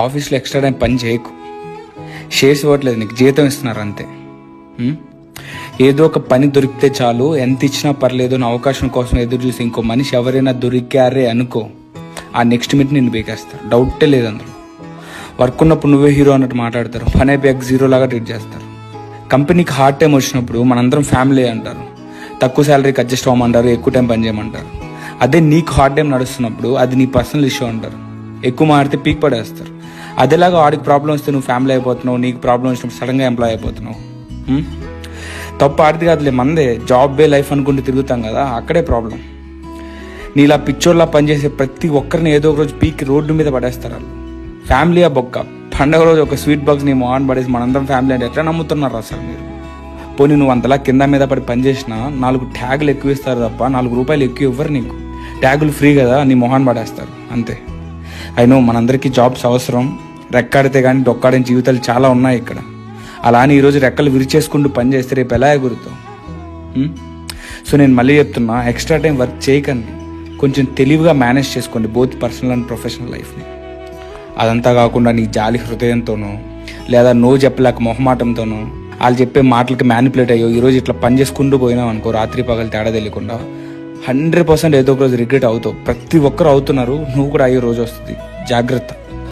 ఆఫీస్లో extra time పని చేయకు. షేర్స్ ఇవ్వట్లేదు, నీకు జీతం ఇస్తున్నారు అంతే. ఏదో ఒక పని దొరికితే చాలు, ఎంత ఇచ్చినా పర్లేదు అని అవకాశం కోసం ఎదురు చూసి ఇంకో మనిషి ఎవరైనా దొరికారే అనుకో, ఆ నెక్స్ట్ మినిట్ నిన్ను బేకేస్తారు. డౌటే లేదు అందులో. వర్క్ ఉన్నప్పుడు నువ్వే హీరో అన్నట్టు మాట్లాడతారు, పని అయిపోయాక జీరో లాగా ట్రీట్ చేస్తారు. కంపెనీకి హార్డ్ టైం వచ్చినప్పుడు మనందరం ఫ్యామిలీ అంటారు, తక్కువ శాలరీకి అడ్జస్ట్ అవ్వమంటారు, ఎక్కువ టైం పని చేయమంటారు. అదే నీకు హార్డ్ టైం నడుస్తున్నప్పుడు అది నీ పర్సనల్ ఇష్యూ అంటారు, ఎక్కువ మాడితే పీక్ పడేస్తారు. అదేలాగా వాడికి ప్రాబ్లం వస్తే నువ్వు ఫ్యామిలీ అయిపోతున్నావు, నీకు ప్రాబ్లం వచ్చినప్పుడు సడన్గా ఎంప్లాయ్ అయిపోతున్నావు. తప్పు ఆడిది కాదులే, మందే జాబే లైఫ్ అనుకుంటూ తిరుగుతాం కదా, అక్కడే ప్రాబ్లం. నీలా పిచ్చోళ్ళ పనిచేసే ప్రతి ఒక్కరిని ఏదో ఒక రోజు పీక్ రోడ్డు మీద పడేస్తారు వాళ్ళు. ఫ్యామిలీ ఆ బొక్క, పండగ రోజు ఒక స్వీట్ బాక్స్ నీ మొహాన్ పడేసి మనందరం ఫ్యామిలీ అంటే ఎట్లా నమ్ముతున్నారు అసలు మీరు? పోనీ నువ్వు అంతలా కింద మీద పడి పని చేసినా 4 ట్యాగులు ఎక్కువ ఇస్తారు తప్ప 4 రూపాయలు ఎక్కువ ఇవ్వరు నీకు. ట్యాగులు ఫ్రీ కదా, నీ మొహాన్ పడేస్తారు అంతే. అయినో మనందరికీ జాబ్స్ అవసరం, రెక్కాడితే కానీ డొక్కాడిన జీవితాలు చాలా ఉన్నాయి ఇక్కడ. అలా అని ఈరోజు రెక్కలు విరిచేసుకుంటూ పని చేస్తే రేపు ఎలా ఎగురుతావు? సో నేను మళ్ళీ చెప్తున్నా, ఎక్స్ట్రా టైం వర్క్ చేయకండి, కొంచెం తెలివిగా మేనేజ్ చేసుకోండి బోత్ పర్సనల్ అండ్ ప్రొఫెషనల్ లైఫ్ని. అదంతా కాకుండా నీ జాలి హృదయంతోనో లేదా నో చెప్పలేక మొహమాటంతోనో వాళ్ళు చెప్పే మాటలకి మ్యానిపులేట్ అయ్యో ఈరోజు ఇట్లా పని చేసుకుంటూ పోయినావు అనుకో, రాత్రి పగలు తేడా తెలియకుండా 100% ఏదో ఒక రోజు రిగ్రెట్ అవుతావు. ప్రతి ఒక్కరు అవుతున్నారు, నువ్వు కూడా అయ్యే రోజు వస్తుంది. జాగ్రత్త.